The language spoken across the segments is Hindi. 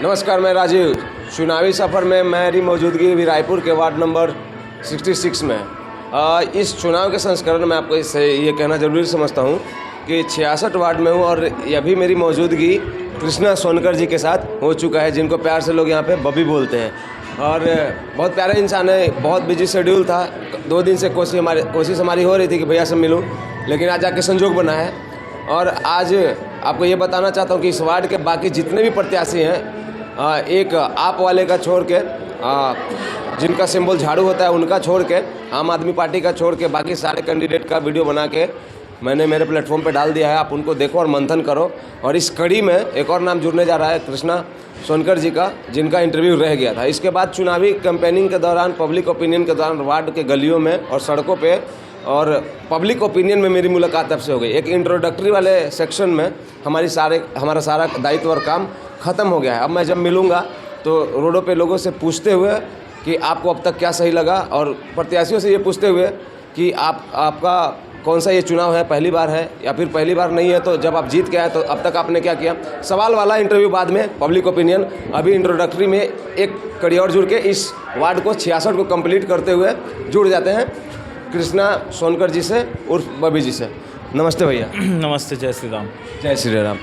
नमस्कार, मैं राजीव। चुनावी सफ़र में मेरी मौजूदगी भी रायपुर के वार्ड नंबर 66 में है। इस चुनाव के संस्करण में आपको इससे ये कहना ज़रूरी समझता हूँ कि 66 वार्ड में हूँ और अभी मेरी मौजूदगी कृष्णा सोनकर जी के साथ हो चुका है, जिनको प्यार से लोग यहाँ पे बबी बोलते हैं। और बहुत प्यारा इंसान है, बहुत बिजी शेड्यूल था। 2 दिन से कोशिश हमारी हो रही थी कि भैया से मिलूँ, लेकिन आज जाके संजोग बना है। और आज आपको ये बताना चाहता हूँ कि इस वार्ड के बाकी जितने भी प्रत्याशी हैं, एक आप वाले का छोड़ के, जिनका सिंबल झाड़ू होता है उनका छोड़ के, आम आदमी पार्टी का छोड़ के, बाकी सारे कैंडिडेट का वीडियो बना के मैंने मेरे प्लेटफॉर्म पे डाल दिया है। आप उनको देखो और मंथन करो। और इस कड़ी में एक और नाम जुड़ने जा रहा है, कृष्णा सोनकर जी का, जिनका इंटरव्यू रह गया था। इसके बाद चुनावी कैंपेनिंग के दौरान, पब्लिक ओपिनियन के दौरान वार्ड के गलियों में और सड़कों पे और पब्लिक ओपिनियन में मेरी मुलाकात आपसे हो गई। एक इंट्रोडक्टरी वाले सेक्शन में हमारा सारा दायित्व और काम ख़त्म हो गया है। अब मैं जब मिलूँगा तो रोडों पे लोगों से पूछते हुए कि आपको अब तक क्या सही लगा, और प्रत्याशियों से ये पूछते हुए कि आपका कौन सा ये चुनाव है, पहली बार है या फिर पहली बार नहीं है, तो जब आप जीत के आए तो अब तक आपने क्या किया, सवाल वाला इंटरव्यू बाद में, पब्लिक ओपिनियन। अभी इंट्रोडक्टरी में एक कड़ी और जुड़ के इस वार्ड को 66 को कंप्लीट करते हुए जुड़ जाते हैं कृष्णा सोनकर जी से उर्फ बबी जी से। नमस्ते भैया। नमस्ते, जय श्री राम। जय श्री राम।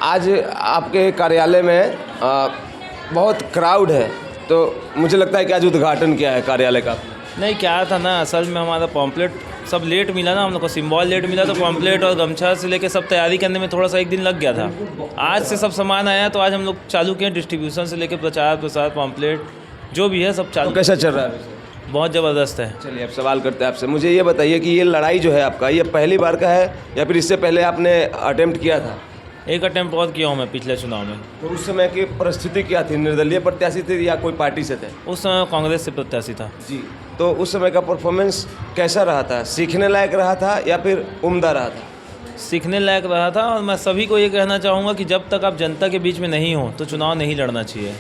आज आपके कार्यालय में बहुत क्राउड है, तो मुझे लगता है कि आज उद्घाटन किया है कार्यालय का। नहीं, क्या था ना, असल में हमारा पॉम्पलेट सब लेट मिला ना, हम लोग को सिम्बॉल लेट मिला, तो पॉम्पलेट और गमछा से लेके सब तैयारी करने में थोड़ा सा 1 दिन लग गया था। आज से सब सामान आया, तो आज हम लोग चालू किए डिस्ट्रीब्यूशन से लेके प्रचार प्रसार, पॉम्पलेट जो भी है सब चालू। तो कैसा चल रहा है? बहुत ज़बरदस्त है। चलिए, अब सवाल करते हैं आपसे। मुझे ये बताइए कि ये लड़ाई जो है आपका, ये पहली बार का है या फिर इससे पहले आपने अटेम्प्ट किया था? एक अटेम्प्ट और किया हूँ मैं पिछले चुनाव में। तो उस समय की परिस्थिति क्या थी? निर्दलीय प्रत्याशी थे या कोई पार्टी से थे? उस समय कांग्रेस से प्रत्याशी था जी। तो उस समय का परफॉर्मेंस कैसा रहा था? सीखने लायक रहा था या फिर उम्दा रहा था? सीखने लायक रहा था। और मैं सभी को ये कहना चाहूँगा कि जब तक आप जनता के बीच में नहीं हो तो चुनाव नहीं लड़ना चाहिए।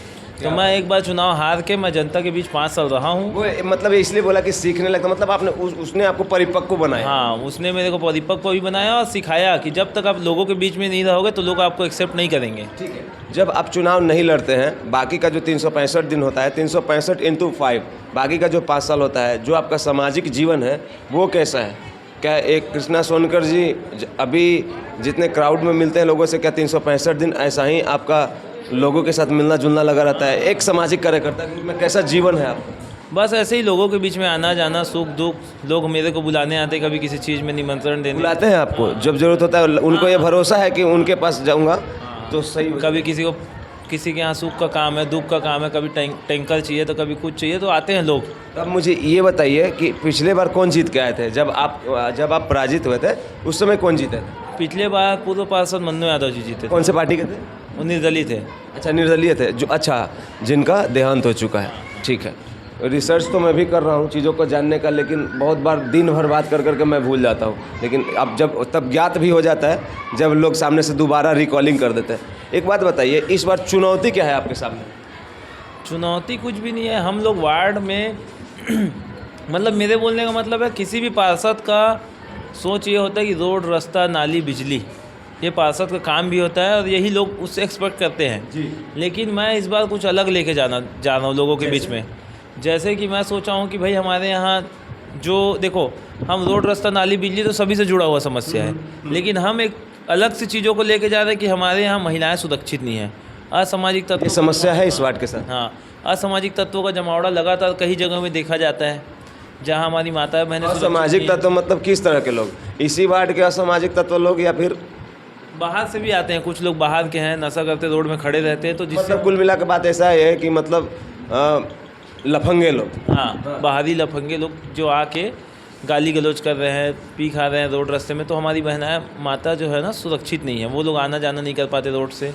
तो मैं एक बार चुनाव हार के मैं जनता के बीच 5 साल रहा हूँ। वो मतलब इसलिए बोला कि सीखने लगता, मतलब आपने उसने आपको परिपक्व बनाया। हाँ, उसने मेरे को परिपक्व भी बनाया और सिखाया कि जब तक आप लोगों के बीच में नहीं रहोगे तो लोग आपको एक्सेप्ट नहीं करेंगे। ठीक है। जब आप चुनाव नहीं लड़ते हैं, बाकी का जो 365 दिन होता है, 365 × 5, बाकी का जो 5 साल होता है, जो आपका सामाजिक जीवन है वो कैसा है? क्या एक कृष्णा सोनकर जी अभी जितने क्राउड में मिलते हैं लोगों से, क्या 365 दिन ऐसा ही आपका लोगों के साथ मिलना जुलना लगा रहता है? एक सामाजिक कार्यकर्ता के रूप में कैसा जीवन है आपका? बस ऐसे ही लोगों के बीच में आना जाना, सुख दुख। लोग मेरे को बुलाने आते, कभी किसी चीज़ में निमंत्रण देने बुलाते हैं आपको जब जरूरत होता है? उनको ये भरोसा है कि उनके पास जाऊंगा तो सही। कभी किसी के यहाँ सुख का काम है, दुख का काम है, कभी टैंकर चाहिए तो कभी कुछ चाहिए, तो आते हैं लोग। अब मुझे ये बताइए कि पिछले बार कौन जीत के आए थे? जब आप पराजित हुए थे उस समय कौन जीते थे? पिछले बार पूर्व पार्षद मन्नू यादव जी जीते थे। कौन से पार्टी के थे? वो निर्दलीय थे। अच्छा, निर्दलीय थे, जो अच्छा जिनका देहांत हो चुका है। ठीक है। रिसर्च तो मैं भी कर रहा हूँ चीज़ों को जानने का, लेकिन बहुत बार दिन भर बात कर करके मैं भूल जाता हूँ। लेकिन अब तब ज्ञात भी हो जाता है जब लोग सामने से दोबारा रिकॉलिंग कर देते हैं। एक बात बताइए, इस बार चुनौती क्या है आपके सामने? चुनौती कुछ भी नहीं है। हम लोग वार्ड में मतलब मेरे बोलने का मतलब है, किसी भी पार्षद का सोच ये होता है कि रोड, रास्ता, नाली, बिजली, ये पार्षद का काम भी होता है और यही लोग उससे एक्सपेक्ट करते हैं जी। लेकिन मैं इस बार कुछ अलग लेके जा रहा हूँ लोगों के बीच में। जैसे कि मैं सोचा हूँ कि भाई हमारे यहाँ जो देखो, हम रोड, रास्ता, नाली, बिजली तो सभी से जुड़ा हुआ समस्या है, लेकिन हम एक अलग सी चीज़ों को लेके जा रहे हैं कि हमारे यहाँ महिलाएं सुरक्षित नहीं हैं। असामाजिक तत्व, ये समस्या है इस वार्ड के साथ। हाँ, असामाजिक तत्वों का जमावड़ा लगातार कई जगहों में देखा जाता है, जहाँ हमारी माता बहनें। असामाजिक तत्व मतलब किस तरह के लोग? इसी वार्ड के असामाजिक तत्व लोग या फिर बाहर से भी आते हैं? कुछ लोग बाहर के हैं, नशा करते रोड में खड़े रहते हैं, तो जिससे मतलब कुल मिला के बात ऐसा है कि मतलब लफंगे लोग। हाँ, बाहरी लफंगे लोग जो आके गाली गलौज कर रहे हैं, पी खा रहे हैं रोड रास्ते में, तो हमारी बहनाएं, माता जो है ना, सुरक्षित नहीं है। वो लोग आना जाना नहीं कर पाते रोड से,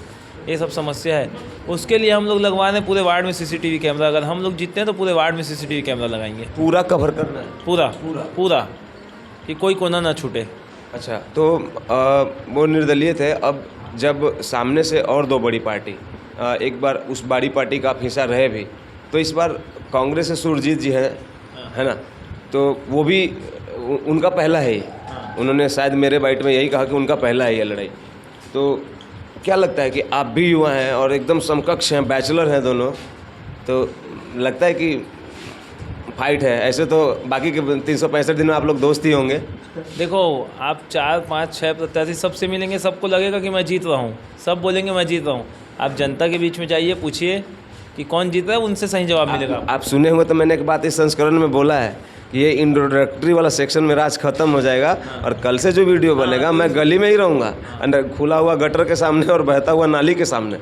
ये सब समस्या है। उसके लिए हम लोग लगवा रहे हैं पूरे वार्ड में CCTV कैमरा। अगर हम लोग जीतते हैं तो पूरे वार्ड में CCTV कैमरा लगाएंगे। पूरा कवर करना है? पूरा कि कोई कोना ना छूटे। अच्छा, तो वो निर्दलीय थे। अब जब सामने से और 2 बड़ी पार्टी, एक बार उस बड़ी पार्टी का आप हिस्सा रहे भी, तो इस बार कांग्रेस से सुरजीत जी हैं, है ना? तो वो भी उनका पहला है। उन्होंने शायद मेरे बाइट में यही कहा कि उनका पहला है ये लड़ाई। तो क्या लगता है कि आप भी युवा हैं और एकदम समकक्ष हैं, बैचलर हैं दोनों, तो लगता है कि फाइट है? ऐसे तो बाकी के 365 दिन में आप लोग दोस्त ही होंगे। देखो, आप 4, 5, 6 प्रत्याशी सबसे मिलेंगे, सबको लगेगा कि मैं जीत रहा हूँ, सब बोलेंगे मैं जीत रहा हूँ। आप जनता के बीच में जाइए, पूछिए कि कौन जीत रहा है, उनसे सही जवाब मिलेगा। आप सुने होंगे तो मैंने एक बात इस संस्करण में बोला है कि ये इंट्रोडक्टरी वाला सेक्शन मेरा आज खत्म हो जाएगा और कल से जो वीडियो बनेगा मैं गली में ही रहूँगा, अंदर खुला हुआ गटर के सामने और बहता हुआ नाली के सामने,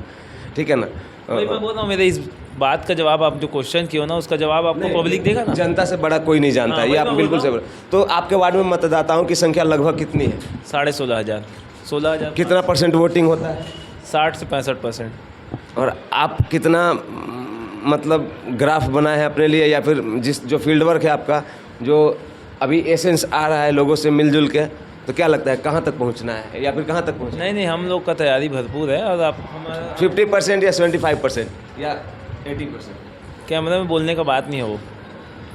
ठीक है ना? वही मैं बोल रहा हूँ, मेरे इस बात का जवाब, आप जो क्वेश्चन किए हो ना, उसका जवाब आपको पब्लिक देगा ना। जनता से बड़ा कोई नहीं जानता है, ये आप बिल्कुल से। तो आपके वार्ड में मतदाताओं की संख्या लगभग कितनी है? 16,500, 16,000। कितना % वोटिंग होता है? 60 से 65%। और आप कितना मतलब ग्राफ बनाए हैं अपने लिए, या फिर जो फील्ड वर्क है आपका, जो अभी एसेंस आ रहा है लोगों से मिलजुल के, तो क्या लगता है कहाँ तक पहुँचना है या फिर कहाँ तक पहुँचना है? नहीं, हम लोग का तैयारी भरपूर है। और आप हमारा 50% या 75% या 80%? कैमरे में बोलने का बात नहीं है वो,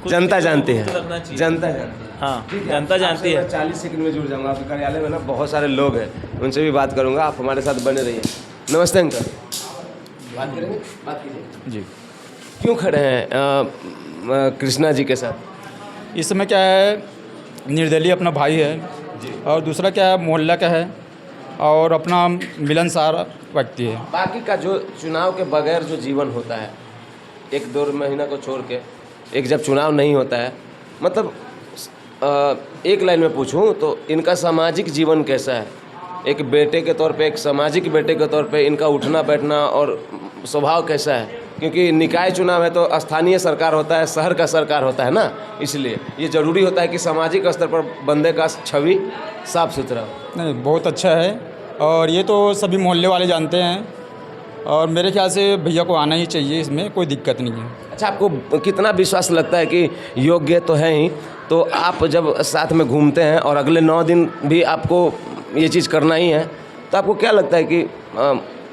कुछ जनता जानती है, रखना चाहिए। जनता जानती है। हाँ, ठीक है, जनता जानती है। 40 सेकंड में जुड़ जाऊंगा। आपके कार्यालय में ना बहुत सारे लोग हैं, उनसे भी बात करूंगा, आप हमारे साथ बने रहिए। नमस्ते अंकल, बात करेंगे? बात कीजिए जी। क्यों खड़े हैं कृष्णा जी के साथ? इस समय क्या है, निर्दलीय अपना भाई है और दूसरा क्या है, मोहल्ला का है और अपना मिलनसार व्यक्ति है। बाकी का जो चुनाव के बगैर जो जीवन होता है, 1-2 महीना को छोड़ के, एक जब चुनाव नहीं होता है, मतलब एक लाइन में पूछूं तो इनका सामाजिक जीवन कैसा है? एक बेटे के तौर पे, एक सामाजिक बेटे के तौर पे इनका उठना बैठना और स्वभाव कैसा है? क्योंकि निकाय चुनाव है तो स्थानीय सरकार होता है, शहर का सरकार होता है ना, इसलिए ये ज़रूरी होता है कि सामाजिक स्तर पर बंदे का छवि साफ सुथरा हो। नहीं, बहुत अच्छा है और ये तो सभी मोहल्ले वाले जानते हैं और मेरे ख्याल से भैया को आना ही चाहिए, इसमें कोई दिक्कत नहीं है। अच्छा, आपको कितना विश्वास लगता है कि योग्य तो है ही, तो आप जब साथ में घूमते हैं और अगले 9 दिन भी आपको ये चीज़ करना ही है, तो आपको क्या लगता है कि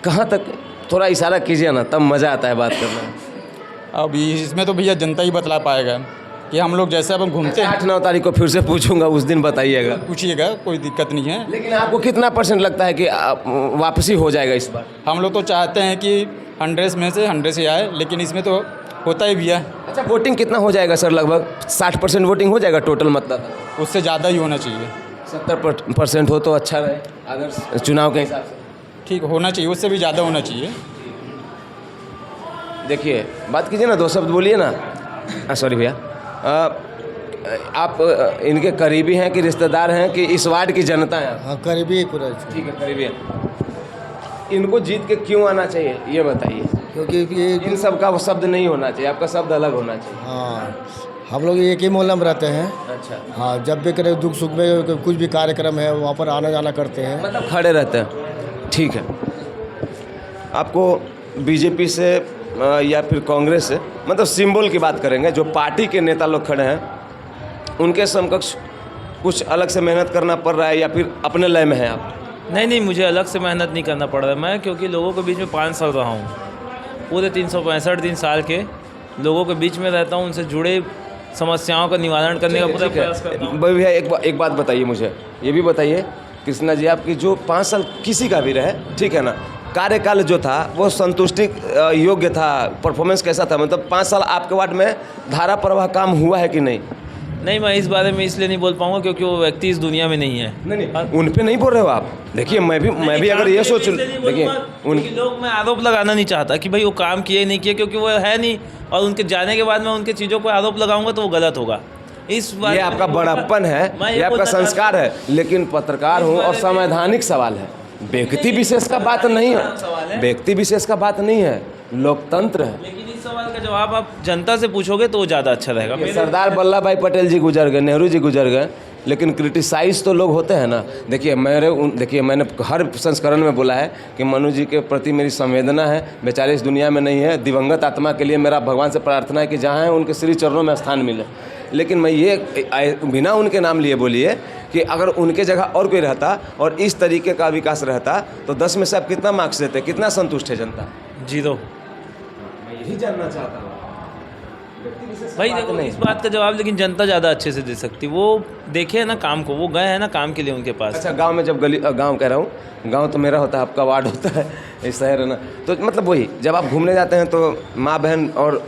कहाँ तक? थोड़ा इशारा कीजिए ना, तब मज़ा आता है बात करना में। अब इसमें तो भैया जनता ही बतला पाएगा कि हम लोग जैसे अपन घूमते हैं। 8-9 तारीख को फिर से पूछूंगा, उस दिन बताइएगा। पूछिएगा, कोई दिक्कत नहीं है। लेकिन आपको कितना % लगता है कि वापसी हो जाएगा इस बार? हम लोग तो चाहते हैं कि 100 में से 100 से आए, लेकिन इसमें तो होता ही भैया। अच्छा, वोटिंग कितना हो जाएगा सर? लगभग 60% वोटिंग हो जाएगा टोटल मतदाता? उससे ज़्यादा ही होना चाहिए। 70% हो तो अच्छा रहे अगर चुनाव के हिसाब से। ठीक होना चाहिए, उससे भी ज़्यादा होना चाहिए। देखिए, बात कीजिए ना, 2 शब्द बोलिए ना। सॉरी भैया, आप इनके करीबी हैं कि रिश्तेदार हैं कि इस वार्ड की जनता है? हाँ, करीबी पूरा। ठीक है, करीबी है। इनको जीत के क्यों आना चाहिए ये बताइए? क्योंकि ये इन सब का वो शब्द नहीं होना चाहिए, आपका शब्द अलग होना चाहिए। हाँ, हम लोग एक ही मोहल्ला में रहते हैं। अच्छा, हाँ, जब भी करें दुख सुख में कुछ भी कार्यक्रम है वहाँ पर आना जाना करते हैं। मतलब खड़े रहते हैं। ठीक है, आपको बीजेपी से या फिर कांग्रेस से, मतलब सिंबल की बात करेंगे, जो पार्टी के नेता लोग खड़े हैं, उनके समकक्ष कुछ अलग से मेहनत करना पड़ रहा है या फिर अपने लय में है आप? नहीं, मुझे अलग से मेहनत नहीं करना पड़ रहा है। मैं क्योंकि लोगों के बीच में 5 साल रहा हूँ, पूरे 365 दिन साल के लोगों के बीच में रहता हूँ, उनसे जुड़े समस्याओं का निवारण करने का पूरा प्रयास करता हूँ। भैया एक बात बताइए मुझे, ये भी बताइए कृष्णा जी, आपकी जो 5 साल किसी का भी रहे, ठीक है ना, कार्यकाल जो था वो संतुष्टि योग्य था? परफॉर्मेंस कैसा था? मतलब 5 साल आपके वार्ड में धारा प्रवाह काम हुआ है कि नहीं? नहीं, मैं इस बारे में इसलिए नहीं बोल पाऊंगा क्योंकि वो व्यक्ति इस दुनिया में नहीं है। नहीं, उन पे नहीं बोल रहे हो आप। देखिए, मैं भी अगर ये सोच, देखिए उनके लोग, मैं आरोप लगाना नहीं चाहता कि भाई वो काम किए नहीं किए, क्योंकि वो है नहीं, और उनके जाने के बाद मैं उनके चीज़ों पर आरोप लगाऊंगा तो वो गलत होगा। इस बात ये आपका बड़प्पन है, ये आपका संस्कार है, लेकिन पत्रकार हूँ और संवैधानिक सवाल है, व्यक्ति विशेष का बात नहीं है, व्यक्ति विशेष का बात नहीं है, लोकतंत्र है। लेकिन इस सवाल का जवाब आप जनता से पूछोगे तो वो ज़्यादा अच्छा रहेगा। सरदार वल्लभ भाई पटेल जी गुजर गए, नेहरू जी गुजर गए, लेकिन क्रिटिसाइज तो लोग होते हैं ना। देखिए, मैंने हर संस्करण में बोला है कि मनु जी के प्रति मेरी संवेदना है, बेचारे इस दुनिया में नहीं है, दिवंगत आत्मा के लिए मेरा भगवान से प्रार्थना है कि जहाँ है उनके श्री चरणों में स्थान मिले। लेकिन मैं ये बिना उनके नाम लिए बोलिए कि अगर उनके जगह और कोई रहता और इस तरीके का विकास रहता तो 10 में से आप कितना मार्क्स देते? कितना संतुष्ट है जनता? 0। मैं यही जानना चाहता हूँ। भाई देखो इस बात का जवाब लेकिन जनता ज़्यादा अच्छे से दे सकती। वो देखे ना काम को, वो गए हैं ना काम के लिए उनके पास। अच्छा, गांव में जब गांव कह रहा हूँ, गांव तो मेरा होता है, आपका वार्ड होता है, ये शहर है ना, तो मतलब वही जब आप घूमने जाते हैं तो माँ बहन और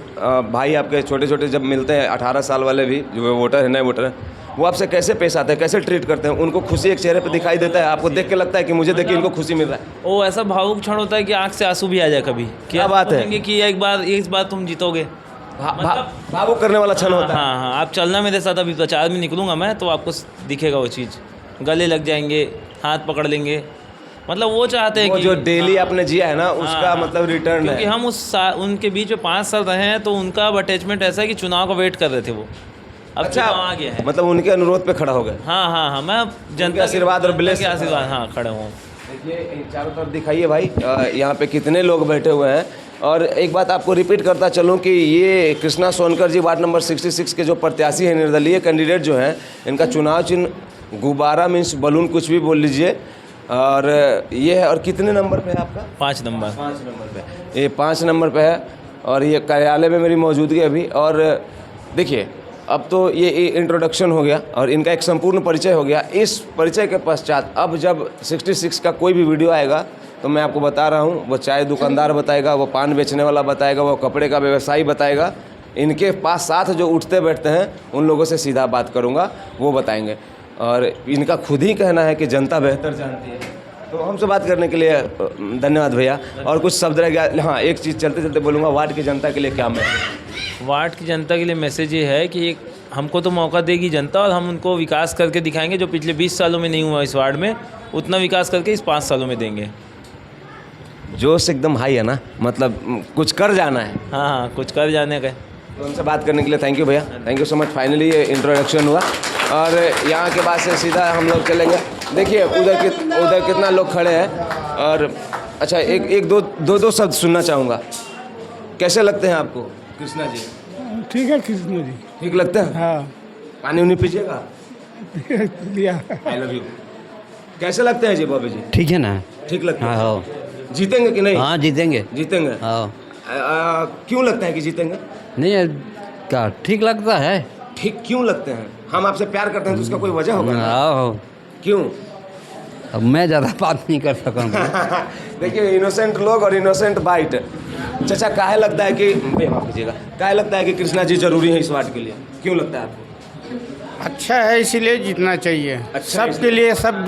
भाई आपके छोटे छोटे जब मिलते हैं, 18 साल वाले भी जो वोटर है, नए वोटर हैं, वो आपसे कैसे पेश आते हैं, कैसे ट्रीट करते हैं? उनको खुशी एक चेहरे पे दिखाई देता है? आपको देख के लगता है कि मुझे देख के इनको खुशी मिल रहा है? वो ऐसा भावुक क्षण होता है कि आँख से आंसू भी आ जाए कभी। क्या बात है? सोचेंगे कि एक बार तुम जीतोगे। भावुक करने वाला क्षण होता है। हाँ, आप चलना मेरे साथ, अभी प्रचार में निकलूंगा मैं तो आपको दिखेगा वो चीज़। गले लग जाएंगे, हाथ पकड़ लेंगे, मतलब वो चाहते हैं वो कि जो डेली आपने जिया है ना, उसका मतलब रिटर्न क्योंकि है। हम उनके बीच में 5 साल रहे हैं, तो उनका अटैचमेंट ऐसा है कि चुनाव का वेट कर रहे थे वो। अब अच्छा, चुनाव आ गया है। मतलब उनके अनुरोध पे खड़ा हो गए। हाँ, मैं जनता के आशीर्वाद और ब्लेस के आशीर्वाद, हाँ, खड़े हूँ। देखिए चारों तरफ दिखाइए भाई, यहाँ पे कितने लोग बैठे हुए हैं। और एक बात आपको रिपीट करता चलूँ कि ये कृष्णा सोनकर जी वार्ड नंबर 66 के जो प्रत्याशी हैं, निर्दलीय कैंडिडेट जो हैं, इनका चुनाव चिन्ह गुब्बारा मीन्स बलून, कुछ भी बोल लीजिए। और ये है, और कितने नंबर पे है आपका? 5 नंबर। 5 नंबर पे, ये 5 नंबर पे है। और ये कार्यालय में मेरी मौजूदगी अभी। और देखिए अब तो ये इंट्रोडक्शन हो गया और इनका एक संपूर्ण परिचय हो गया। इस परिचय के पश्चात अब जब 66 का कोई भी वीडियो आएगा तो मैं आपको बता रहा हूँ, वो चाय दुकानदार बताएगा, वो पान बेचने वाला बताएगा, वो कपड़े का व्यवसायी बताएगा, इनके पास साथ जो उठते बैठते हैं उन लोगों से सीधा बात करूँगा, वो बताएंगे। और इनका खुद ही कहना है कि जनता बेहतर जानती है। तो हमसे बात करने के लिए धन्यवाद भैया। और कुछ शब्द रह गया, हाँ एक चीज़ चलते चलते बोलूँगा, वार्ड की जनता के लिए क्या मैसेज? वार्ड की जनता के लिए मैसेज ये है कि हमको तो मौका देगी जनता और हम उनको विकास करके दिखाएंगे, जो पिछले 20 सालों में नहीं हुआ इस वार्ड में, उतना विकास करके इस 5 सालों में देंगे। जोश एकदम हाई है ना, मतलब कुछ कर जाना है। हाँ, कुछ कर जाने का। तो हमसे बात करने के लिए थैंक यू भैया, thank you so much. Finally ये इंट्रोडक्शन हुआ और यहाँ के बाद से सीधा हम लोग चलेंगे। देखिए उधर कितना लोग खड़े हैं। और अच्छा, एक दो शब्द सुनना चाहूँगा। कैसे लगते हैं आपको कृष्णा जी? ठीक है कृष्ण जी, ठीक लगता है? हाँ पानी उन्हीं पीजिएगा। लिया। I love you. कैसे लगते हैं जी बॉबी जी? ठीक है ना? ठीक लगता है। हाँ, जीतेंगे कि नहीं? हाँ जीतेंगे। जीतेंगे। हाँ, क्यों लगता है कि जीतेंगे? नहीं क्या ठीक लगता है? ठीक क्यों लगते हैं? हम आपसे प्यार करते हैं तो उसका कोई वजह होगा ना? हाँ, क्यों? अब मैं ज़्यादा बात नहीं कर सकूँगा। देखिए इनोसेंट लोग और इनोसेंट बाइट। चाचा काहे लगता है कि, माफ कीजिएगा, काहे लगता है कि कृष्णा जी जरूरी है इस वार्ड के लिए? क्यों लगता है आपको? अच्छा है इसीलिए जीतना चाहिए। अच्छा, सबके लिए, सब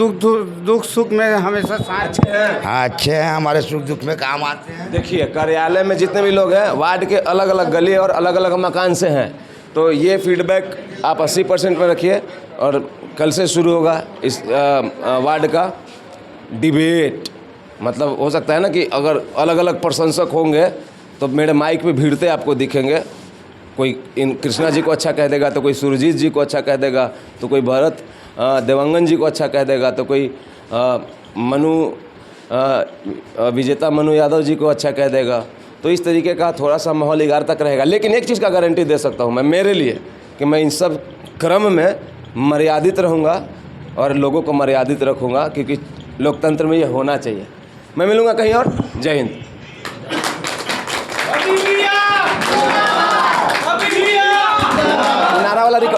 दुख सुख में हमेशा साथ। अच्छे हैं। हाँ अच्छे हैं, हमारे सुख दुख में काम आते हैं। देखिए कार्यालय में जितने भी लोग हैं, वार्ड के अलग अलग गली और अलग अलग मकान से हैं, तो ये फीडबैक आप 80% में रखिए। और कल से शुरू होगा इस वार्ड का डिबेट। मतलब हो सकता है ना कि अगर अलग अलग प्रशंसक होंगे तो मेरे माइक पे भीड़ते आपको दिखेंगे। कोई इन कृष्णा जी को अच्छा कह देगा तो कोई सुरजीत जी को अच्छा कह देगा, तो कोई भरत देवंगन जी को अच्छा कह देगा, तो कोई विजेता मनु यादव जी को अच्छा कह देगा। तो इस तरीके का थोड़ा सा माहौल 11 तक रहेगा। लेकिन एक चीज़ का गारंटी दे सकता हूँ मैं मेरे लिए, कि मैं इन सब क्रम में मर्यादित रहूँगा और लोगों को मर्यादित रखूँगा, क्योंकि लोकतंत्र में ये होना चाहिए। मैं मिलूँगा कहीं और। जय हिंद।